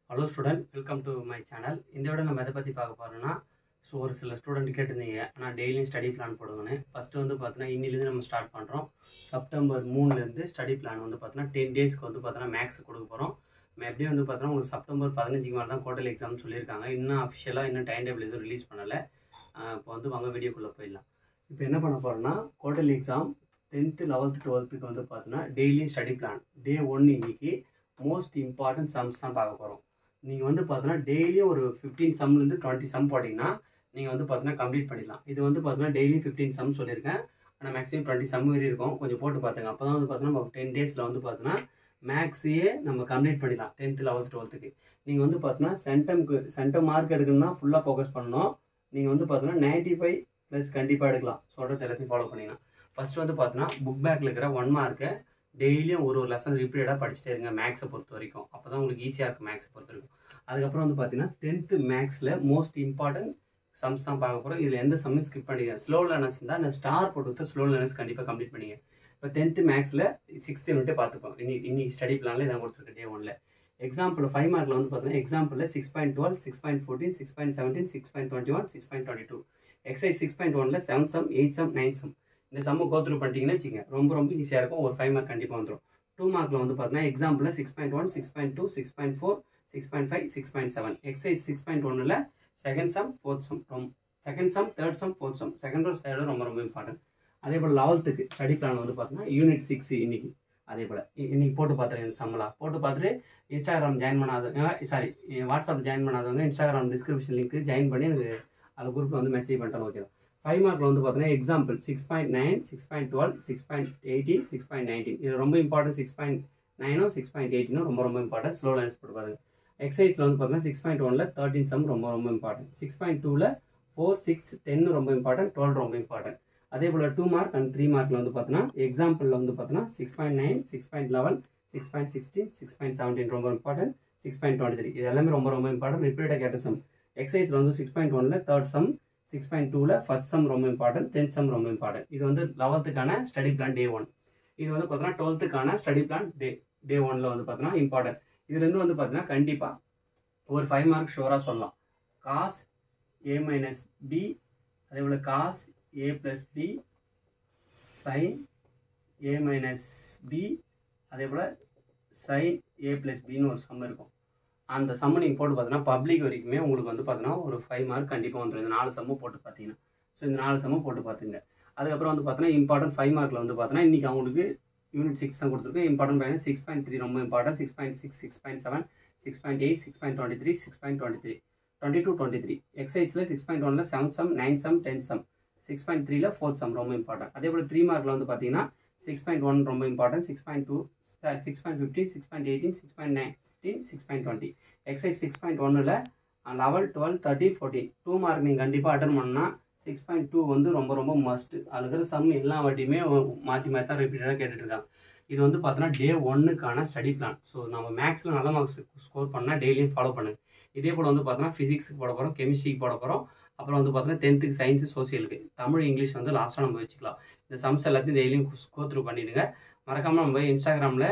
Hello student, welcome to my channel. இந்த video நம்ம எதை பத்தி பார்க்க போறோம்னா ஒரு சில ஸ்டூடண்ட் கேட்டிருந்தீங்க நான் டெய்லி ஸ்டடி பிளான் போடுவேன்னு. ஃபர்ஸ்ட் வந்து பார்த்தீங்கன்னா இன்னில இருந்து நம்ம ஸ்டார்ட் பண்றோம். செப்டம்பர் 3ல இருந்து ஸ்டடி பிளான் வந்து பார்த்தீங்கன்னா 10 டேஸ்க்கு வந்து பார்த்தீங்கன்னா மேக்ஸ் கொடுக்க போறோம். எப்படி வந்து பார்த்தீங்கன்னா உங்களுக்கு செப்டம்பர் 15க்கு மேல தான் குவார்ட்டர்லி எக்ஸாம் சொல்லிருக்காங்க. இன்னும் அபிஷியலா இன்னும் டைம் டேபிள் எதுவும் ரிலீஸ் பண்ணல. இப்போ வந்து வாங்க வீடியோக்குள்ள போயிடலாம். இப்போ என்ன பண்ண போறோம்னா quarterly exam 10th 11th 12th வந்து பார்த்தீங்கன்னா டெய்லி ஸ்டடி பிளான் டே 1 இன்னைக்கு மோஸ்ட் இம்பார்ட்டன்ட் சம்ஸ் தான் பார்க்க போறோம். நீங்கள் வந்து பார்த்தீங்கன்னா டெய்லியும் ஒரு 15 சம்லேருந்து 20 சம் போட்டிங்கன்னா நீங்கள் வந்து பார்த்தீங்கன்னா கம்ப்ளீட் பண்ணிடலாம். இது வந்து பார்த்தீங்கன்னா டெய்லி 15 சம் சொல்லியிருக்கேன். ஆனால் மேக்ஸிமம் 20 சம் வரை இருக்கும். கொஞ்சம் போட்டு பார்த்துங்க. அப்போ தான் வந்து பார்த்தீங்கன்னா நம்ம 10 டேஸில் வந்து பார்த்தீங்கன்னா மேக்ஸையே நம்ம கம்ப்ளீட் பண்ணிடலாம். 10th 11th 12th நீங்கள் வந்து பார்த்தீங்கன்னா சென்டம் மார்க் எடுக்கணும்னா ஃபுல்லாக ஃபோக்கஸ் பண்ணணும். நீங்கள் வந்து பார்த்தீங்கன்னா 95+ கண்டிப்பாக எடுக்கலாம். சொல்கிறது எல்லாத்தையும் ஃபாலோ பண்ணிங்கன்னா ஃபஸ்ட்டு வந்து பார்த்தீங்கன்னா புக் பேக்கில் இருக்கிற 1 மார்க்கை டெய்லியும் ஒரு லெசன் ரிப்பீட்டடாக படிச்சுட்டே இருங்க மேக்ஸை பொறுத்த வரைக்கும். அப்போ தான் உங்களுக்கு ஈஸியாக இருக்கும் மேக்ஸை பொறுத்த வரைக்கும். அதுக்கப்புறம் வந்து பார்த்தீங்கன்னா 10th மேக்ஸில் மோஸ்ட் இம்பார்ட்டன்ட் சம்ஸ் தான் பார்க்க போகிறோம். இதில் எந்த சம்மையும் ஸ்கிப் பண்ணிங்க. ஸ்லோ லேர்னர்ஸ் இருந்தால் அந்த ஸ்டார் போட்டு கொடுத்தா ஸ்லோ லேர்னர்ஸ் கண்டிப்பாக கம்ப்ளீட் பண்ணிங்க. இப்போ 10th மேக்ஸில் 6th யூனிட்டே பார்த்துப்போம். இன்னைக்கு ஸ்டடி பிளானில் இதான் கொடுத்துருக்கு டே 1ல். எக்ஸாம்பிள் 5 மார்க்கில் வந்து பார்த்தீங்கன்னா எக்ஸாம்பிளில் 6.12 6.14 6.17 6.21 6.22 எக்ஸைஸ் 6.1ல் 7 சம் 8 சம் 9 சம் இந்த சம்மு கோத்ரூ பண்ணிட்டீங்கன்னு வச்சுங்க ரொம்ப ஈஸியாக இருக்கும். ஒரு 5 மார்க் கண்டிப்பாக வந்துடும். 2 மார்க்கில் வந்து பார்த்தீங்கன்னா எக்ஸாம்பிளில் 6.1 6.2 6.4 6.5 6.7 எக்ஸைஸ் 6.1ல் second sum fourth sum second sum third sum fourth sum second ஒரு சைடு ரொம்ப இம்பார்ட்டன்ட். அதே போல் 11th ஸ்டடி பிளான் வந்து பார்த்தீங்கன்னா யூனிட் 6 இன்னைக்கு அதே போல் இன்னைக்கு போட்டு பார்த்துருங்க. இந்த சம்மெலாம் போட்டு பார்த்துட்டு இன்ஸ்டாகிராம் ஜாயின் பண்ணாதவங்க வாட்ஸ்அப் ஜாயின் பண்ணாதவங்க இன்ஸ்டாகிராம் டிஸ்கிரிப்ஷன் லிங்க் ஜாயின் பண்ணி எனக்கு அந்த குரூப்பில் வந்து மெசேஜ் பண்ணிட்டாலும் ஓகே தான். 5 மார்க்கில் வந்து பார்த்தீங்கன்னா எக்ஸாம்பிள் 6.9 6.12 6.18 6.19 இது ரொம்ப இம்பார்ட்டன்ட். 6.9 6.18 ரொம்ப இம்பார்ட்டன்ட். ஸ்லோ லைன்ஸ் போட்டு பாருங்க. எக்ஸைஸில் வந்து பார்த்தீங்கன்னா 6.1ல் 13 சம் ரொம்ப இம்பார்ட்டன்ட். 6.2ல் 4 6 10 ரொம்ப இம்பார்ட்டன்ட். 12 ரொம்ப இம்பார்ட்டன்ட். அதே போல் 2 மார்க் அண்ட் 3 மார்க்கில் வந்து பார்த்தீங்கன்னா எக்ஸாம்பிளில் வந்து பார்த்தீங்கன்னா 6.9 6.11 6.16 6.17 ரொம்ப இம்பார்ட்டன்ட். 6.23 இது எல்லாமே ரொம்ப இம்பார்ட்டன்ட். ரிப்பீட்டடாக கேட்ட சம். எக்ஸைஸில் வந்து 6.1ல் தேர்ட் சம் 6.2ல் ஃபர்ஸ்ட் சம் ரொம்ப இம்பார்ட்டன்ட். 10th சம் ரொம்ப இம்பார்ட்டன்ட். இது வந்து 11th ஸ்டடி பிளான் டே 1. இது வந்து பார்த்தீங்கன்னா 12th ஸ்டடி பிளான் டே 1ல் வந்து பார்த்தீங்கன்னா இம்பார்ட்டன்ட். இதுலேருந்து வந்து பார்த்தீங்கன்னா கண்டிப்பாக ஒரு 5 மார்க் ஷோராக சொல்லலாம். காஸ் a மைனஸ் பி அதே போல் cos a plus B sine a minus B அதே போல் சைன் a ப்ளஸ் பின்னு ஒரு சம் இருக்கும். அந்த சம்மு நீங்கள் போட்டு பார்த்தீங்கன்னா பப்ளிக் வரைக்குமே உங்களுக்கு வந்து பார்த்தீங்கன்னா ஒரு 5 மார்க் கண்டிப்பாக வந்துடும். இந்த 4 சம்மு போட்டு பார்த்தீங்கன்னா இந்த 4 சம்மு போட்டு பார்த்துங்க. அதுக்கப்புறம் வந்து பார்த்தீங்கன்னா இம்பார்ட்டன்ட் 5 மார்க்கில் வந்து பார்த்தீங்கன்னா இன்றைக்கி அவங்களுக்கு யூனிட் 6 தான் கொடுத்துருக்கு. இம்பார்ட்டன்ட் பையன் 6.3 ரொம்ப இம்பார்ட்டன்ட். 6.6 6.7 6.8 6.23 6.23 22 23 எக்ஸைஸில் 6.1ல் 7 சம் 9 சம் 10 சம் 6.3ல் 4th சம் ரொம்ப இம்பார்ட்டன்ட். அதே போல் 3 மார்க்கில் வந்து பார்த்தீங்கன்னா 6.1 ரொம்ப இம்பார்ட்டன்ட். 6.2 6.15 6.18 6.9 6.20 எக்ஸைஸ் 6.1ல் 11 12 13 14 2 மார்க் நீங்கள் கண்டிப்பாக அட்டன் பண்ணால் 6.2 வந்து ரொம்ப மஸ்ட். அதில் இருக்கிற சம் எல்லா வாட்டியுமே மாற்றி தான் ரிப்பீட்டடாக கேட்டுட்ருக்காங்க. இது வந்து பார்த்தீங்கன்னா டே 1க்கான ஸ்டடி பிளான். ஸோ நம்ம மேக்ஸில் நல்ல மார்க்ஸ் ஸ்கோர் பண்ணால் டெய்லியும் ஃபாலோ பண்ணுங்கள். இதே போல் வந்து பார்த்தீங்கன்னா ஃபிசிக்ஸுக்கு போட போகிறோம், கெமிஸ்ட்ரிக்கு போட போகிறோம். அப்புறம் வந்து பார்த்தீங்கன்னா 10th சயின்ஸு சோசியலுக்கு தமிழ் இங்கிலீஷ் வந்து லாஸ்ட்டாக நம்ம வச்சுக்கலாம். இந்த சம்ஸ் எல்லாத்தையும் டெய்லியும் கோத்ரூ பண்ணிடுங்க. மறக்காமல் நம்ம இன்ஸ்டாகிராமில்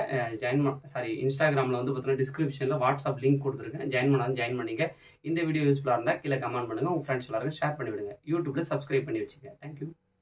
இன்ஸ்டாகிராமில் வந்து பார்த்தீங்கன்னா டிஸ்கிரிப்ஷனில் வாட்ஸ்அப் லிங்க் கொடுத்துருக்கேன். ஜாயின் பண்ணிங்க. இந்த வீடியோ யூஸ்ஃபுல்லாக இருந்தால் கீழே கமெண்ட் பண்ணுங்கள். உங்கள் ஃப்ரெண்ட்ஸ் எல்லாருக்கும் ஷேர் பண்ணிவிடுங்க. யூடியூப்பில் சப்ஸ்கிரைப் பண்ணி வச்சுங்க. தேங்க்யூ.